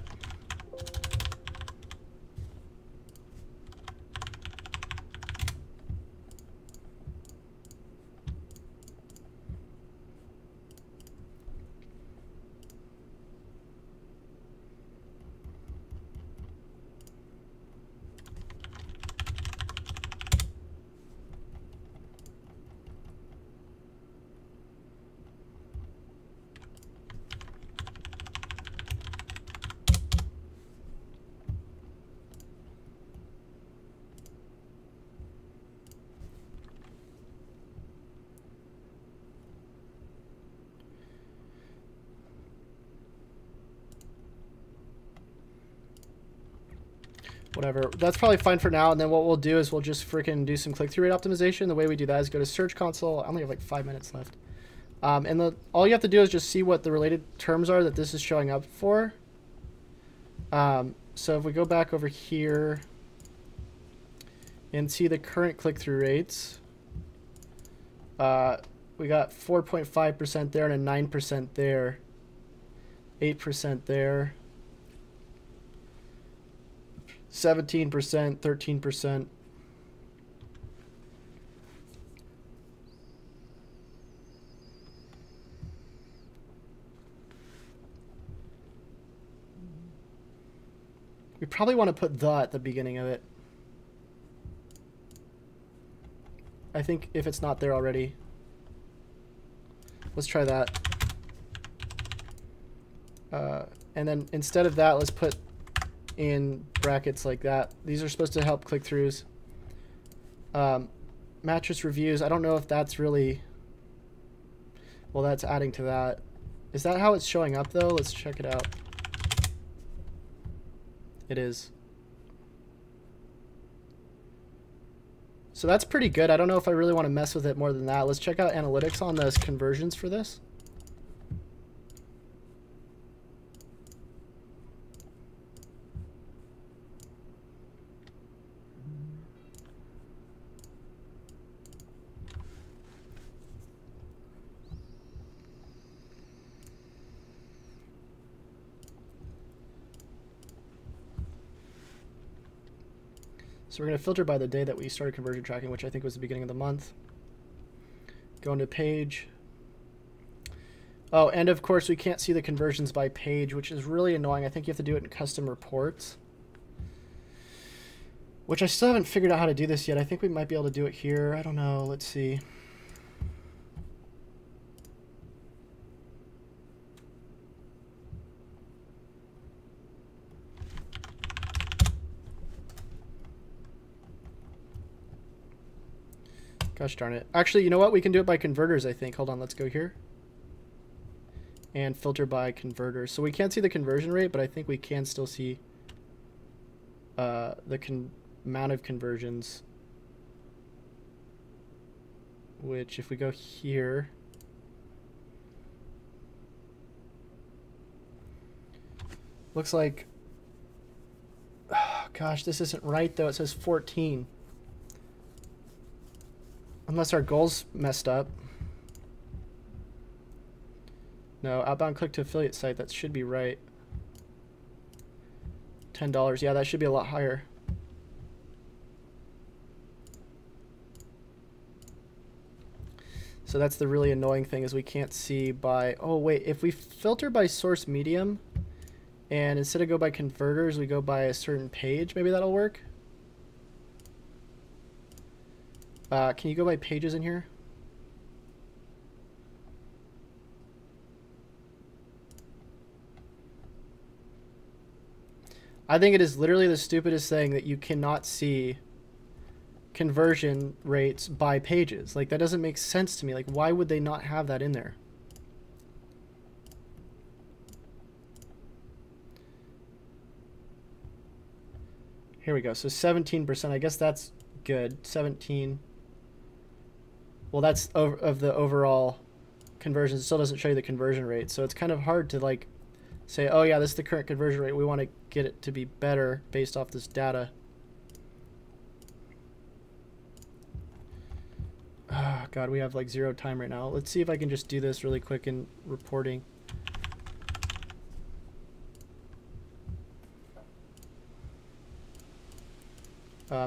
whatever. That's probably fine for now. And then what we'll do is we'll just freaking do some click-through rate optimization. The way we do that is go to Search Console. I only have like 5 minutes left. All you have to do is just see what the related terms are that this is showing up for. So if we go back over here and see the current click-through rates, we got 4.5% there and a 9% there, 8% there, 17%, 13%. We probably want to put the at the beginning of it. I think if it's not there already. Let's try that. And then instead of that, let's put in brackets like that. These are supposed to help click-throughs. Mattress reviews, I don't know if that's really... Well, that's adding to that. Is that how it's showing up, though? Let's check it out. It is. So that's pretty good. I don't know if I really want to mess with it more than that. Let's check out analytics on those conversions for this. So we're going to filter by the day that we started conversion tracking, which I think was the beginning of the month. Go into page. Oh, and of course we can't see the conversions by page, which is really annoying. I think you have to do it in custom reports, which I still haven't figured out how to do this yet. I think we might be able to do it here. I don't know. Let's see. Gosh darn it. Actually, you know what? We can do it by converters, I think. Hold on, let's go here. And filter by converters. So we can't see the conversion rate, but I think we can still see the amount of conversions. Which, if we go here... Looks like... Oh, gosh, this isn't right, though. It says 14. Unless our goals messed up. No, outbound click to affiliate site, that should be right. $10, yeah, that should be a lot higher. So that's the really annoying thing, is we can't see by, oh wait, if we filter by source medium, and instead of go by converters, we go by a certain page, maybe that'll work. Can you go by pages in here? I think it is literally the stupidest thing that you cannot see conversion rates by pages. Like, that doesn't make sense to me. Like, why would they not have that in there? Here we go. So 17%. I guess that's good. 17. Well, that's of the overall conversions. It still doesn't show you the conversion rate. So it's kind of hard to like say, oh yeah, this is the current conversion rate. We want to get it to be better based off this data. Oh, God, we have like 0 time right now. Let's see if I can just do this really quick in reporting.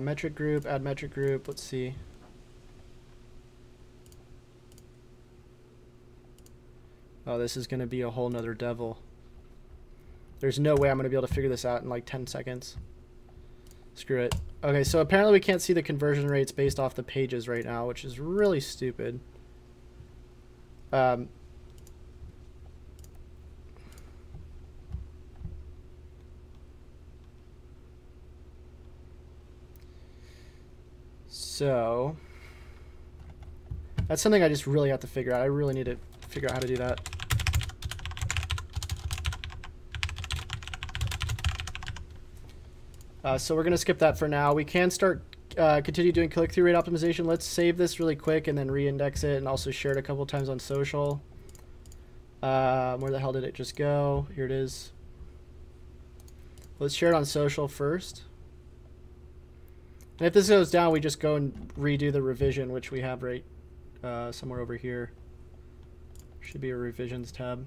Metric group, add metric group. Let's see. Oh, this is going to be a whole nother devil. There's no way I'm going to be able to figure this out in like 10 seconds. Screw it. Okay, so apparently we can't see the conversion rates based off the pages right now, which is really stupid. So that's something I just really have to figure out. I really need to figure out how to do that. So we're going to skip that for now. We can start continue doing click-through rate optimization. Let's save this really quick and then re-index it and also share it a couple times on social. Where the hell did it just go? Here it is. Let's share it on social first. And if this goes down, we just go and redo the revision, which we have right somewhere over here. Should be a revisions tab.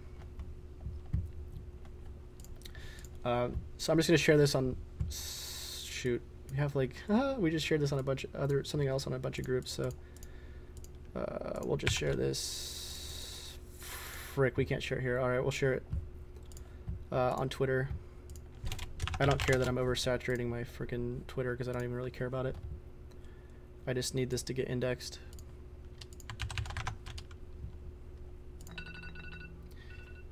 So I'm just going to share this on... Shoot. We have like... we just shared this on a bunch of other... Something else on a bunch of groups, so... we'll just share this... Frick, we can't share it here. Alright, we'll share it on Twitter. I don't care that I'm oversaturating my freaking Twitter because I don't even really care about it. I just need this to get indexed.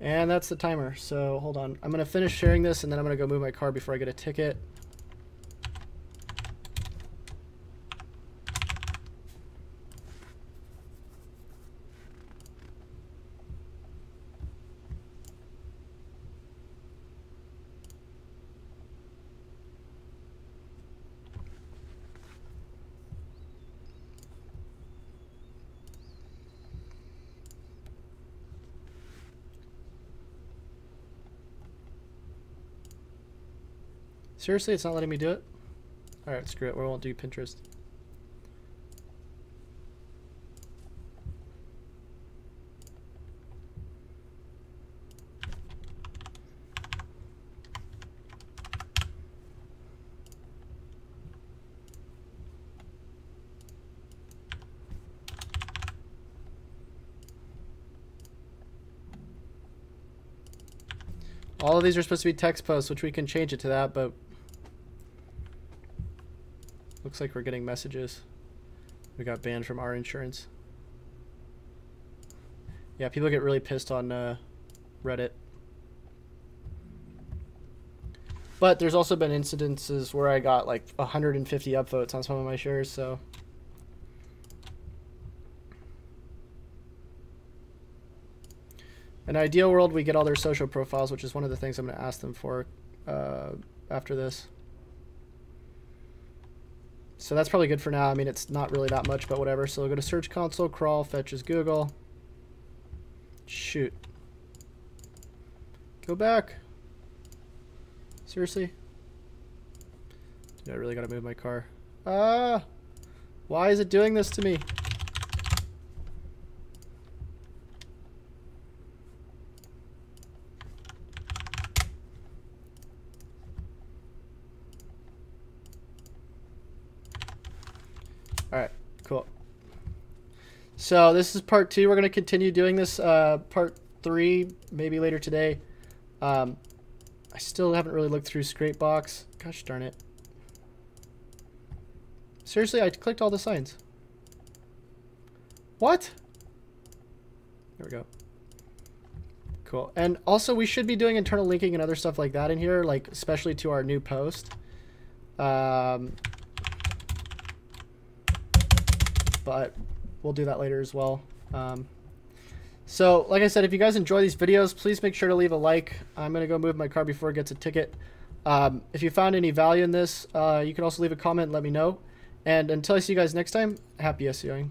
And that's the timer. So hold on. I'm going to finish sharing this and then I'm going to go move my car before I get a ticket. Seriously, it's not letting me do it? Alright, screw it. We won't do Pinterest. All of these are supposed to be text posts, which we can change it to that, but looks like we're getting messages. We got banned from our insurance. Yeah, people get really pissed on Reddit. But there's also been incidences where I got like 150 upvotes on some of my shares, so... In an ideal world, we get all their social profiles, which is one of the things I'm going to ask them for after this. So that's probably good for now. I mean, it's not really that much, but whatever. So we'll go to Search Console, crawl, fetches Google. Shoot. Go back. Seriously? Dude, I really got to move my car. Why is it doing this to me? Alright, cool. So this is part 2. We're going to continue doing this part 3, maybe later today. I still haven't really looked through Scrapebox. Gosh darn it. Seriously, I clicked all the signs. What? There we go. Cool. And also we should be doing internal linking and other stuff like that in here, like especially to our new post. But we'll do that later as well. So like I said, if you guys enjoy these videos, please make sure to leave a like. I'm going to go move my car before it gets a ticket. If you found any value in this, you can also leave a comment and let me know. And until I see you guys next time, happy SEOing.